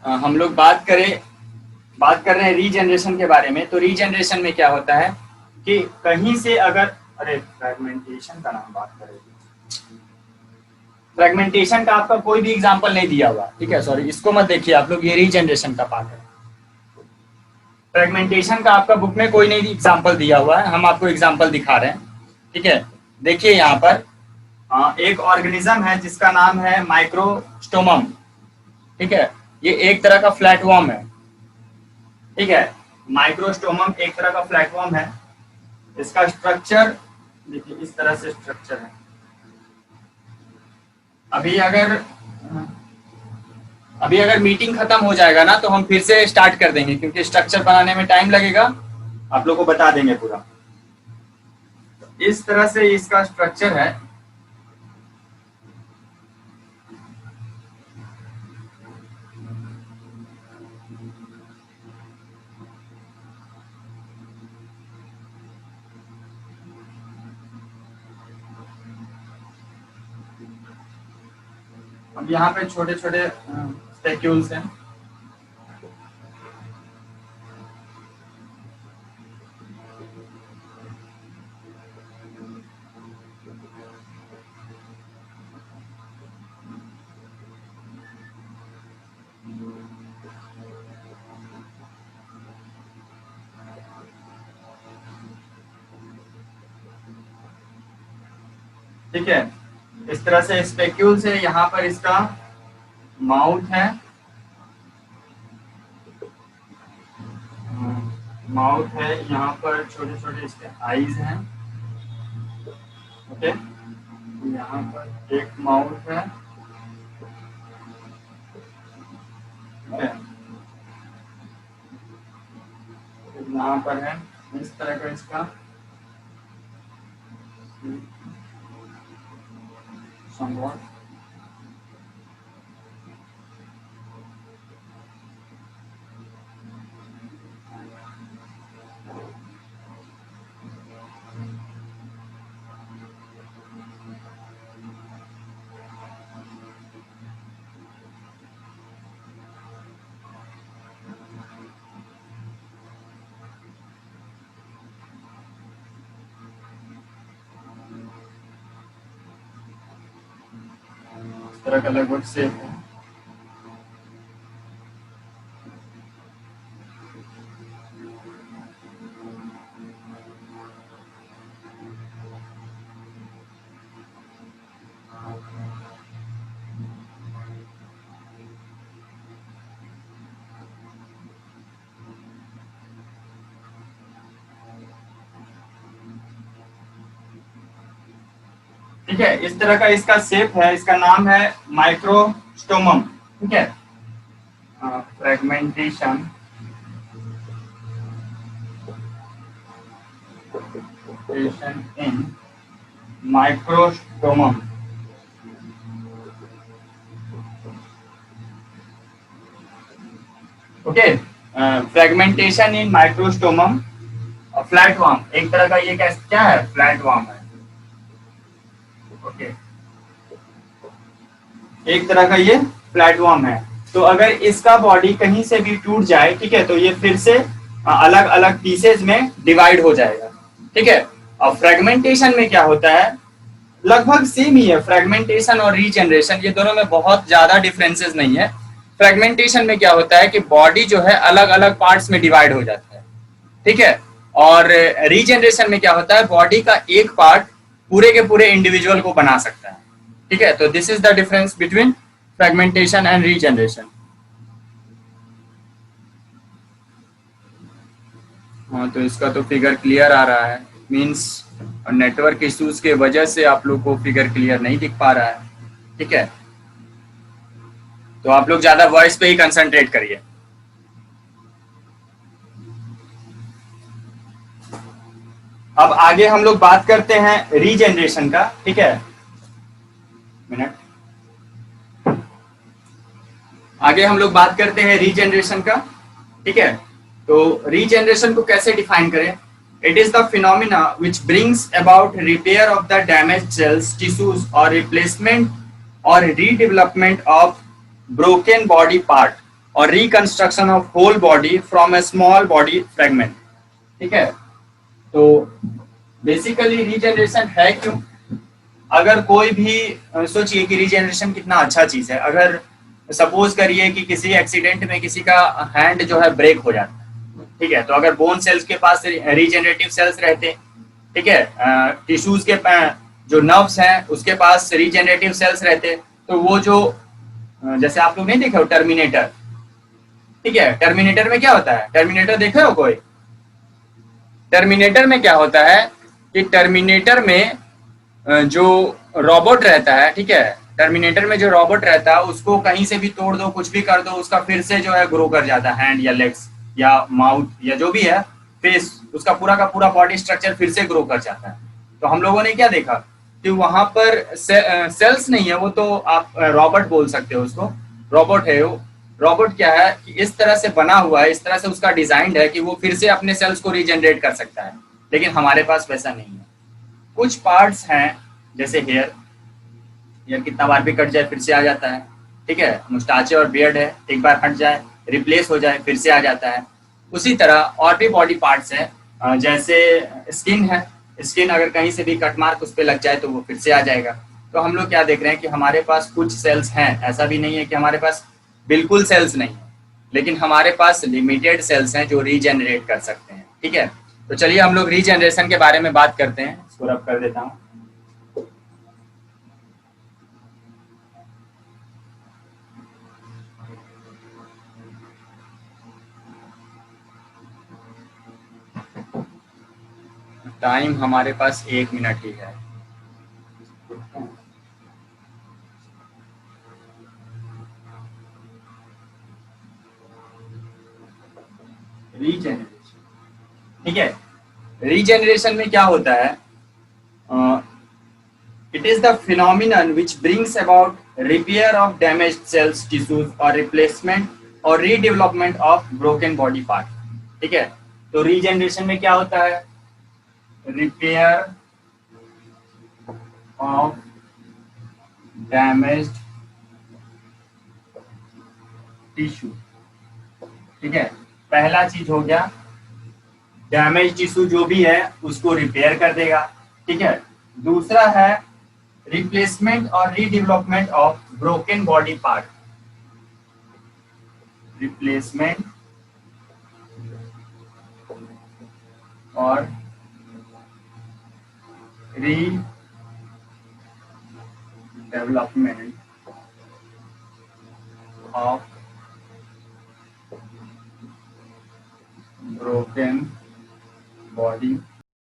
हम लोग बात कर रहे हैं रीजनरेशन के बारे में। तो रीजनरेशन में क्या होता है कि कहीं से अगर फ्रेगमेंटेशन का नाम बात करें, फ्रेगमेंटेशन का आपका कोई भी एग्जांपल नहीं दिया हुआ, ठीक है, सॉरी इसको मत देखिए आप लोग, ये रीजनरेशन का पार्ट है। फ्रेगमेंटेशन का आपका बुक में कोई नहीं एग्जांपल दिया हुआ है, हम आपको एग्जांपल दिखा रहे हैं, ठीक है। देखिए यहाँ पर एक ऑर्गेनिज्म है जिसका नाम है माइक्रोस्टोमम, ठीक है। ये एक तरह का फ्लैटवर्म है, ठीक है। माइक्रोस्टोमम एक तरह का फ्लैटवर्म है। इसका स्ट्रक्चर देखिए, इस तरह से स्ट्रक्चर है। अभी अगर मीटिंग खत्म हो जाएगा ना तो हम फिर से स्टार्ट कर देंगे, क्योंकि स्ट्रक्चर बनाने में टाइम लगेगा, आप लोग को बता देंगे पूरा। तो इस तरह से इसका स्ट्रक्चर है। अब यहाँ पे छोटे छोटे स्पेक्यूल्स हैं। ठीक है, इस तरह से स्पेक्यूल्स है। यहाँ पर इसका माउथ है, यहाँ पर छोटे छोटे इसके आईज हैं, ओके। यहाँ पर एक माउथ है, यहाँ पर है इस तरह का इसका somewhat। इस तरह का लगभग शेप है। ठीक है, इस तरह का इसका शेप है। इसका नाम है माइक्रोस्टोमम, ठीक है। फ्रेगमेंटेशन इन माइक्रोस्टोमम, ओके। फ्रेगमेंटेशन इन माइक्रोस्टोमम। फ्लैटवर्म एक तरह का, ये क्या है, फ्लैटवर्म है, ओके। एक तरह का ये फ्लैटवर्म है। तो अगर इसका बॉडी कहीं से भी टूट जाए, ठीक है, तो ये फिर से अलग अलग पीसेज में डिवाइड हो जाएगा, ठीक है। अब फ्रेगमेंटेशन में क्या होता है, लगभग सेम ही है। फ्रेगमेंटेशन और रीजनरेशन ये दोनों में बहुत ज्यादा डिफरेंसेस नहीं है। फ्रेगमेंटेशन में क्या होता है कि बॉडी जो है अलग अलग पार्ट्स में डिवाइड हो जाता है, ठीक है। और रीजनरेशन में क्या होता है, बॉडी का एक पार्ट पूरे के पूरे इंडिविजुअल को बना सकता है, ठीक है। तो this is the difference between fragmentation and regeneration. हाँ, तो इसका तो फिगर क्लियर आ रहा है, मींस नेटवर्क इश्यूज के वजह से आप लोग को फिगर क्लियर नहीं दिख पा रहा है, ठीक है। तो आप लोग ज्यादा वॉइस पे ही कंसंट्रेट करिए। अब आगे हम लोग बात करते हैं रीजनरेशन का, ठीक है। मिनट, आगे हम लोग बात करते हैं रीजनरेशन का, ठीक है। तो रीजनरेशन को कैसे डिफाइन करें, it is the phenomena which brings about repair of the damage cells, tissues और रिप्लेसमेंट और redevelopment of broken body part और reconstruction of whole body from a small body fragment. ठीक है, तो बेसिकली रीजनरेशन है क्यों? अगर कोई भी सोचिए कि रीजनरेशन कितना अच्छा चीज है। अगर सपोज करिए कि किसी एक्सीडेंट में किसी का हैंड जो है ब्रेक हो जाता है, ठीक है, तो अगर बोन सेल्स के पास रीजनरेटिव सेल्स रहते, ठीक है, टिश्यूज के जो नर्व्स हैं उसके पास रीजनरेटिव सेल्स रहते, तो वो जो जैसे आप लोग नहीं देखे हो टर्मिनेटर, ठीक है, टर्मिनेटर में क्या होता है? टर्मिनेटर देखे हो कोई? टर्मिनेटर में क्या होता है कि टर्मिनेटर में जो रोबोट रहता है, ठीक है, टर्मिनेटर में जो रोबोट रहता है उसको कहीं से भी तोड़ दो, कुछ भी कर दो, उसका फिर से जो है ग्रो कर जाता है, हैंड या लेग्स या माउथ या जो भी है, फेस, उसका पूरा का पूरा बॉडी स्ट्रक्चर फिर से ग्रो कर जाता है। तो हम लोगों ने क्या देखा कि वहां पर सेल्स नहीं है, वो तो आप रोबोट बोल सकते हो उसको, रोबोट है वो। रोबोट क्या है कि इस तरह से बना हुआ है, इस तरह से उसका डिजाइन है कि वो फिर से अपने सेल्स को रीजनरेट कर सकता है, लेकिन हमारे पास वैसा नहीं है। कुछ पार्ट्स हैं जैसे हेयर, हेयर कितना बार भी कट जाए फिर से आ जाता है, ठीक है, मुस्टाचे और बियर्ड है, एक बार हट जाए रिप्लेस हो जाए फिर से आ जाता है। उसी तरह और भी बॉडी पार्ट्स हैं, जैसे स्किन है, स्किन अगर कहीं से भी कट मार्क उस पर लग जाए तो वो फिर से आ जाएगा। तो हम लोग क्या देख रहे हैं कि हमारे पास कुछ सेल्स हैं, ऐसा भी नहीं है कि हमारे पास बिल्कुल सेल्स नहीं है, लेकिन हमारे पास लिमिटेड सेल्स हैं जो रीजनरेट कर सकते हैं। ठीक है, तो चलिए हम लोग रीजनरेशन के बारे में बात करते हैं। इसको रब कर देता हूँ। टाइम हमारे पास 1 मिनट ही है। रीजनरेशन, ठीक है, रीजनरेशन में क्या होता है? It is the phenomenon which brings about repair of damaged cells, tissues or replacement और redevelopment of broken body part। ठीक है, तो रीजनरेशन में क्या होता है? Repair of damaged tissue. ठीक है, पहला चीज हो गया, डैमेज टिश्यू जो भी है उसको रिपेयर कर देगा। ठीक है, दूसरा है रिप्लेसमेंट और redevelopment of broken body part. Replacement और रीडेवलपमेंट ऑफ ब्रोकन बॉडी